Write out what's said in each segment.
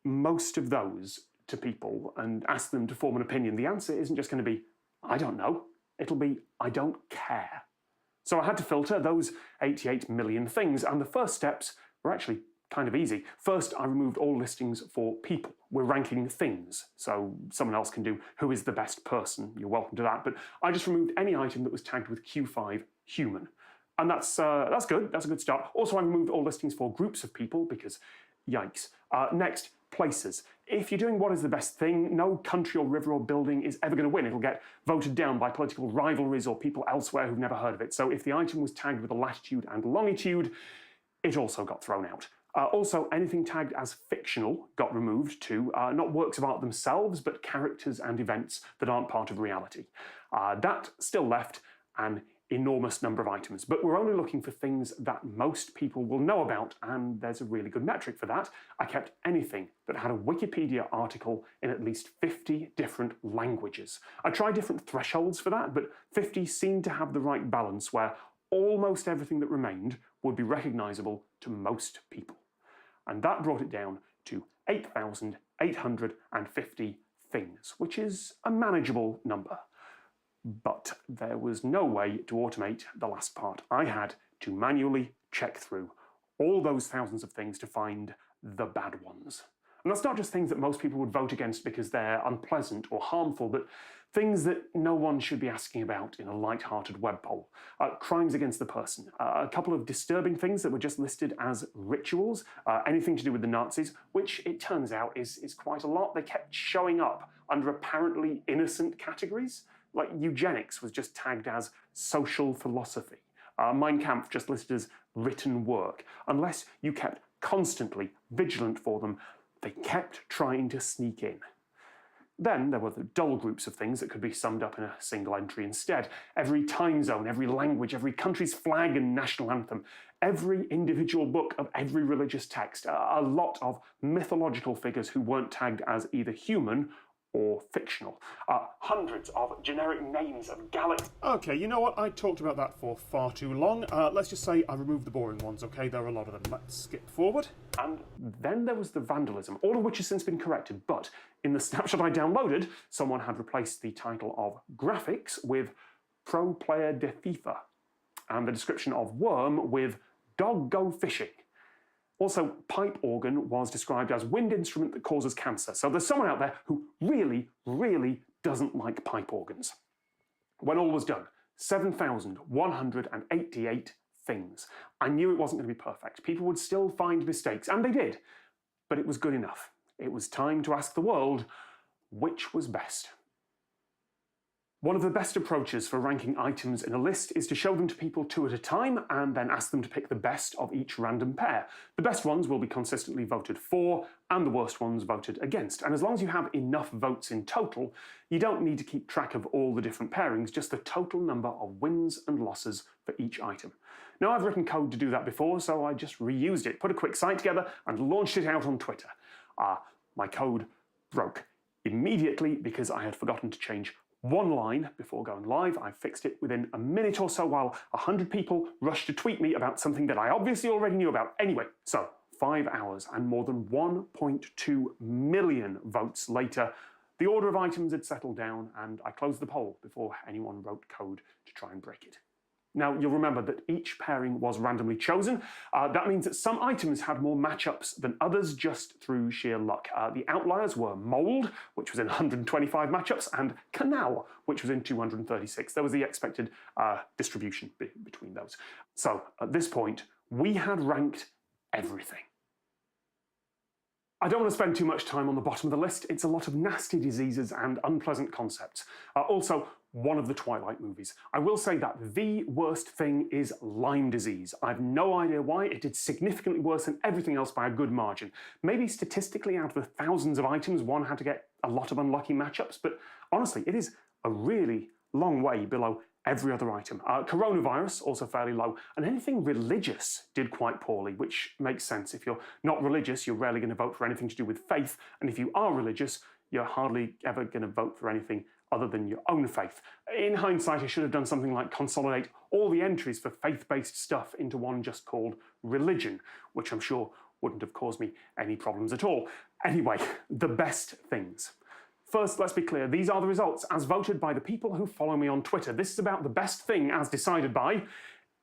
most of those to people and ask them to form an opinion, the answer isn't just going to be, I don't know. It'll be, I don't care. So I had to filter those 88 million things, and the first steps were actually kind of easy. First, I removed all listings for people. We're ranking things, so someone else can do who is the best person. You're welcome to that, but I just removed any item that was tagged with Q5 human. And that's good, that's a good start. Also, I removed all listings for groups of people because, yikes. Next, places. If you're doing what is the best thing, no country or river or building is ever going to win. It'll get voted down by political rivalries or people elsewhere who've never heard of it. So if the item was tagged with a latitude and longitude, it also got thrown out. Also, anything tagged as fictional got removed too, not works of art themselves, but characters and events that aren't part of reality. That still left an enormous number of items, but we're only looking for things that most people will know about, and there's a really good metric for that. I kept anything that had a Wikipedia article in at least 50 different languages. I tried different thresholds for that, but 50 seemed to have the right balance where almost everything that remained would be recognisable to most people. And that brought it down to 8,850 things, which is a manageable number. But there was no way to automate the last part. I had to manually check through all those thousands of things to find the bad ones. And that's not just things that most people would vote against because they're unpleasant or harmful, but things that no one should be asking about in a light-hearted web poll. Crimes against the person. A couple of disturbing things that were just listed as rituals. Anything to do with the Nazis, which it turns out is quite a lot. They kept showing up under apparently innocent categories. Like eugenics was just tagged as social philosophy. Mein Kampf just listed as written work. Unless you kept constantly vigilant for them, they kept trying to sneak in. Then there were the dull groups of things that could be summed up in a single entry instead. Every time zone, every language, every country's flag and national anthem, every individual book of every religious text, a lot of mythological figures who weren't tagged as either human or fictional. Hundreds of generic names of galaxies. Okay, you know what? I talked about that for far too long. Let's just say I removed the boring ones, okay? There are a lot of them. Let's skip forward. And then there was the vandalism, all of which has since been corrected, but in the snapshot I downloaded, someone had replaced the title of graphics with Pro Player de FIFA, and the description of worm with dog go fishing. Also, pipe organ was described as wind instrument that causes cancer. So there's someone out there who really, really doesn't like pipe organs. When all was done, 7,188 things. I knew it wasn't going to be perfect. People would still find mistakes, and they did. But it was good enough. It was time to ask the world, which was best? One of the best approaches for ranking items in a list is to show them to people two at a time and then ask them to pick the best of each random pair. The best ones will be consistently voted for and the worst ones voted against. And as long as you have enough votes in total, you don't need to keep track of all the different pairings, just the total number of wins and losses for each item. Now, I've written code to do that before, so I just reused it, put a quick site together and launched it out on Twitter. My code broke immediately because I had forgotten to change one line before going live. I fixed it within a minute or so while 100 people rushed to tweet me about something that I obviously already knew about. Anyway, so 5 hours and more than 1.2 million votes later, the order of items had settled down and I closed the poll before anyone wrote code to try and break it. Now, you'll remember that each pairing was randomly chosen. That means that some items had more matchups than others just through sheer luck. The outliers were mold, which was in 125 matchups, and canal, which was in 236. There was the expected distribution between those. So, at this point, we had ranked everything. I don't want to spend too much time on the bottom of the list. It's a lot of nasty diseases and unpleasant concepts. Also, one of the Twilight movies. I will say that the worst thing is Lyme disease. I have no idea why. It did significantly worse than everything else by a good margin. Maybe statistically, out of the thousands of items, one had to get a lot of unlucky matchups, but honestly, it is a really long way below every other item. Coronavirus, also fairly low, and anything religious did quite poorly, which makes sense. If you're not religious, you're rarely going to vote for anything to do with faith, and if you are religious, you're hardly ever going to vote for anything other than your own faith. In hindsight, I should have done something like consolidate all the entries for faith-based stuff into one just called religion, which I'm sure wouldn't have caused me any problems at all. Anyway, the best things. First, let's be clear, these are the results as voted by the people who follow me on Twitter. This is about the best thing as decided by,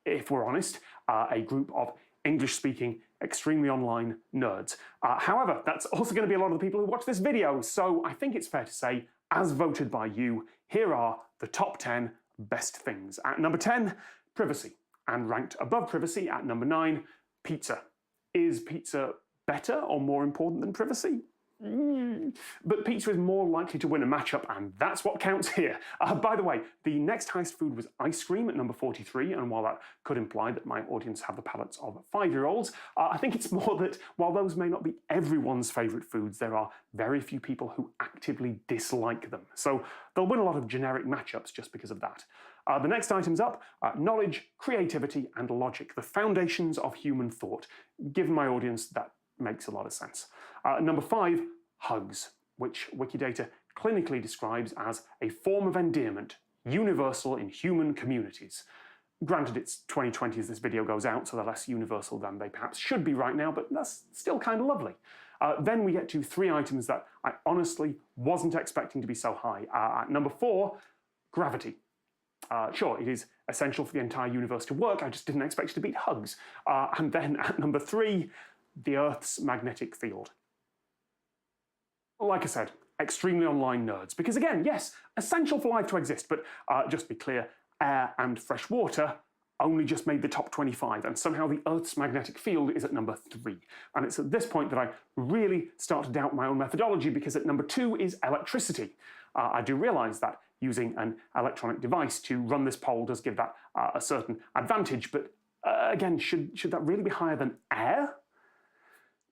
if we're honest, a group of English-speaking, extremely online nerds. However, that's also going to be a lot of the people who watch this video, so I think it's fair to say, as voted by you, here are the top 10 best things. At number 10, privacy. And ranked above privacy at number 9, pizza. Is pizza better or more important than privacy? But pizza is more likely to win a matchup, and that's what counts here. By the way, the next highest food was ice cream at number 43, and while that could imply that my audience have the palates of 5-year-olds, I think it's more that while those may not be everyone's favourite foods, there are very few people who actively dislike them. So they'll win a lot of generic matchups just because of that. The next item's up, knowledge, creativity, and logic, the foundations of human thought. Given my audience, that makes a lot of sense. Number 5, hugs, which Wikidata clinically describes as a form of endearment, universal in human communities. Granted, it's 2020 as this video goes out, so they're less universal than they perhaps should be right now, but that's still kind of lovely. Then we get to 3 items that I honestly wasn't expecting to be so high. At number 4, gravity. Sure, it is essential for the entire universe to work, I just didn't expect it to beat hugs. And then at number 3, the Earth's magnetic field. Like I said, extremely online nerds, because again, yes, essential for life to exist, but just to be clear, air and fresh water only just made the top 25, and somehow the Earth's magnetic field is at number 3. And it's at this point that I really start to doubt my own methodology, because at number 2 is electricity. I do realise that using an electronic device to run this poll does give that a certain advantage, but again, should that really be higher than air?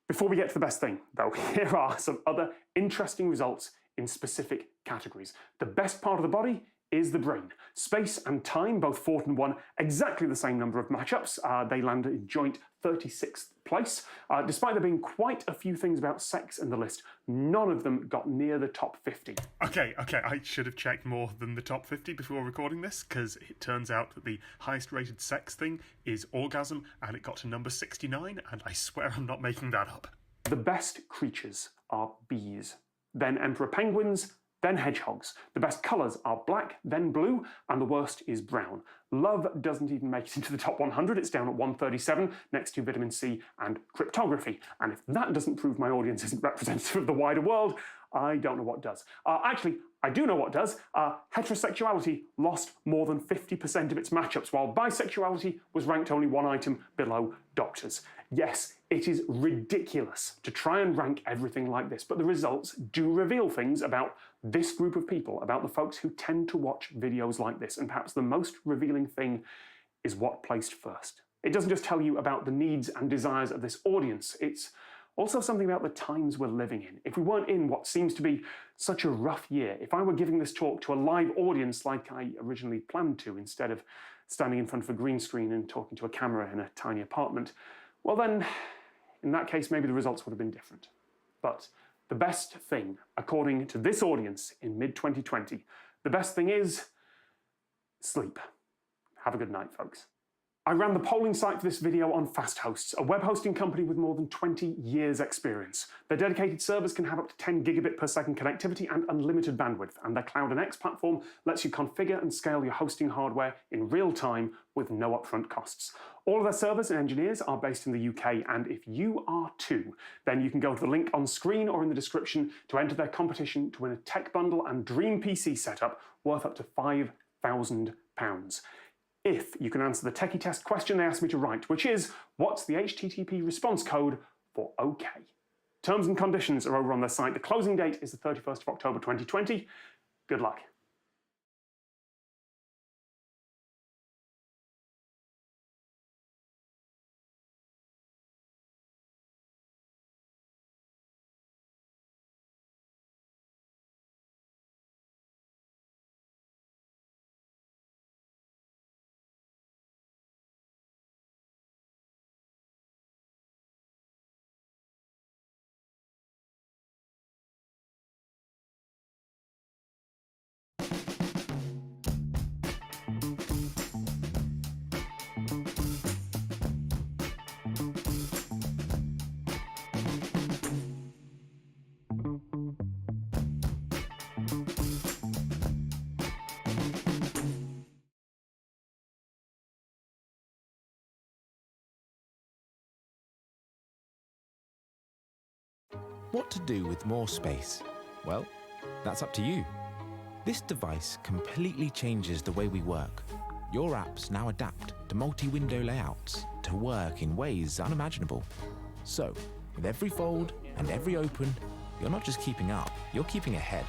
Before we get to the best thing, though, here are some other interesting results in specific categories. The best part of the body is the brain. Space and time both fought and won exactly the same number of matchups. They landed in joint 36th place. Despite there being quite a few things about sex in the list, none of them got near the top 50. Okay, I should have checked more than the top 50 before recording this, because it turns out that the highest rated sex thing is orgasm, and it got to number 69, and I swear I'm not making that up. The best creatures are bees, then emperor penguins, then hedgehogs. The best colours are black, then blue, and the worst is brown. Love doesn't even make it into the top 100, it's down at 137, next to vitamin C and cryptography. And if that doesn't prove my audience isn't representative of the wider world, I don't know what does. Actually, I do know what does. Heterosexuality lost more than 50% of its matchups, while bisexuality was ranked only 1 item below doctors. Yes, it is ridiculous to try and rank everything like this, but the results do reveal things about this group of people, about the folks who tend to watch videos like this, and perhaps the most revealing thing is what placed first. It doesn't just tell you about the needs and desires of this audience, it's also something about the times we're living in. If we weren't in what seems to be such a rough year, if I were giving this talk to a live audience like I originally planned to, instead of standing in front of a green screen and talking to a camera in a tiny apartment, well then, in that case, maybe the results would have been different. But the best thing, according to this audience in mid-2020, the best thing is sleep. Have a good night, folks. I ran the polling site for this video on FastHosts, a web hosting company with more than 20 years experience. Their dedicated servers can have up to 10 gigabit per second connectivity and unlimited bandwidth, and their Cloud and X platform lets you configure and scale your hosting hardware in real time with no upfront costs. All of their servers and engineers are based in the UK, and if you are too, then you can go to the link on screen or in the description to enter their competition to win a tech bundle and dream PC setup worth up to £5,000. If you can answer the techie test question they asked me to write, which is, what's the HTTP response code for OK? Terms and conditions are over on their site. The closing date is the 31st of October 2020. Good luck. What to do with more space? Well, that's up to you. This device completely changes the way we work. Your apps now adapt to multi-window layouts to work in ways unimaginable. So, with every fold and every open, you're not just keeping up, you're keeping ahead.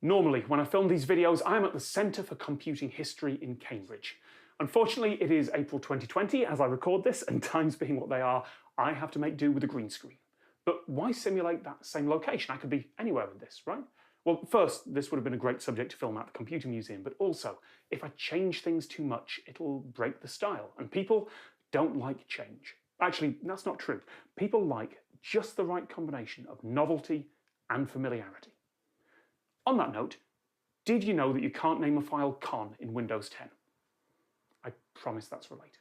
Normally, when I film these videos, I'm at the Centre for Computing History in Cambridge. Unfortunately, it is April 2020 as I record this, and times being what they are, I have to make do with a green screen. But why simulate that same location? I could be anywhere with this, right? Well, first, this would have been a great subject to film at the Computer Museum, but also, if I change things too much, it'll break the style, and people don't like change. Actually, that's not true. People like just the right combination of novelty and familiarity. On that note, did you know that you can't name a file con in Windows 10? I promise that's related.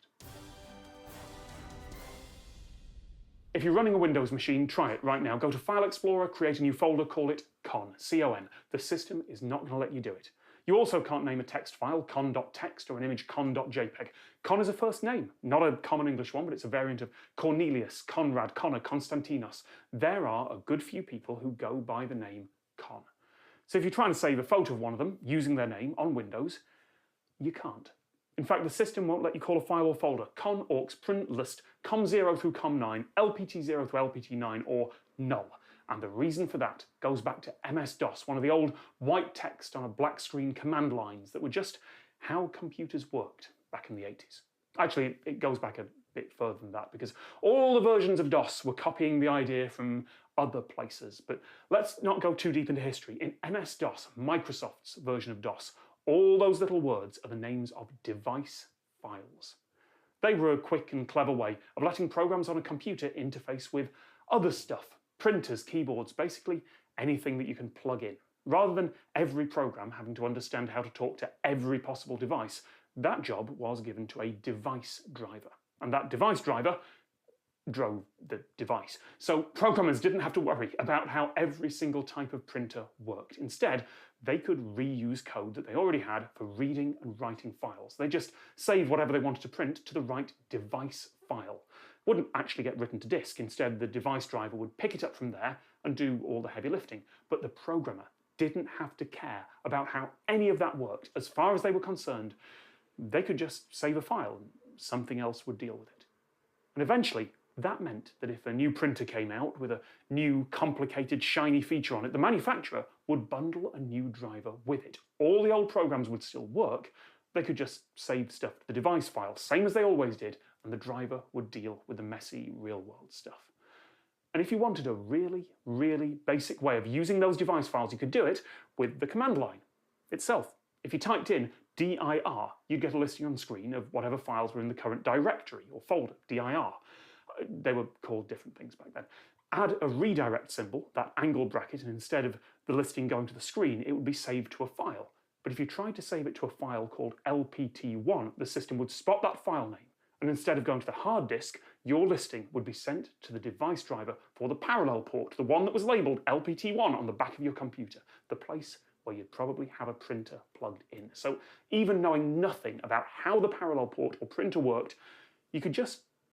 If you're running a Windows machine, try it right now. Go to File Explorer, create a new folder, call it con, C-O-N. The system is not going to let you do it. You also can't name a text file con.txt or an image con.jpg. Con is a first name, not a common English one, but it's a variant of Cornelius, Conrad, Connor, Konstantinos. There are a good few people who go by the name con. So if you're trying to save a photo of one of them using their name on Windows, you can't. In fact, the system won't let you call a file or folder con, aux, print, list, com0 through com9, lpt0 through lpt9, or null. And the reason for that goes back to MS-DOS, one of the old white text on a black screen command lines that were just how computers worked back in the 80s. Actually, it goes back a bit further than that, because all the versions of DOS were copying the idea from other places. But let's not go too deep into history. In MS-DOS, Microsoft's version of DOS, all those little words are the names of device files. They were a quick and clever way of letting programs on a computer interface with other stuff, printers, keyboards, basically anything that you can plug in. Rather than every program having to understand how to talk to every possible device, that job was given to a device driver. And that device driver drove the device. So programmers didn't have to worry about how every single type of printer worked. Instead, they could reuse code that they already had for reading and writing files. They just saved whatever they wanted to print to the right device file. It wouldn't actually get written to disk. Instead, the device driver would pick it up from there and do all the heavy lifting. But the programmer didn't have to care about how any of that worked. As far as they were concerned, they could just save a file and something else would deal with it. And eventually, that meant that if a new printer came out with a new, complicated, shiny feature on it, the manufacturer would bundle a new driver with it. All the old programs would still work. They could just save stuff to the device file, same as they always did, and the driver would deal with the messy, real-world stuff. And if you wanted a really, really basic way of using those device files, you could do it with the command line itself. If you typed in dir, you'd get a listing on screen of whatever files were in the current directory or folder, dir. They were called different things back then. Add a redirect symbol, that angle bracket, and instead of the listing going to the screen, it would be saved to a file. But if you tried to save it to a file called lpt1, the system would spot that file name, and instead of going to the hard disk, your listing would be sent to the device driver for the parallel port, the one that was labelled lpt1 on the back of your computer, the place where you'd probably have a printer plugged in. So even knowing nothing about how the parallel port or printer worked, you could just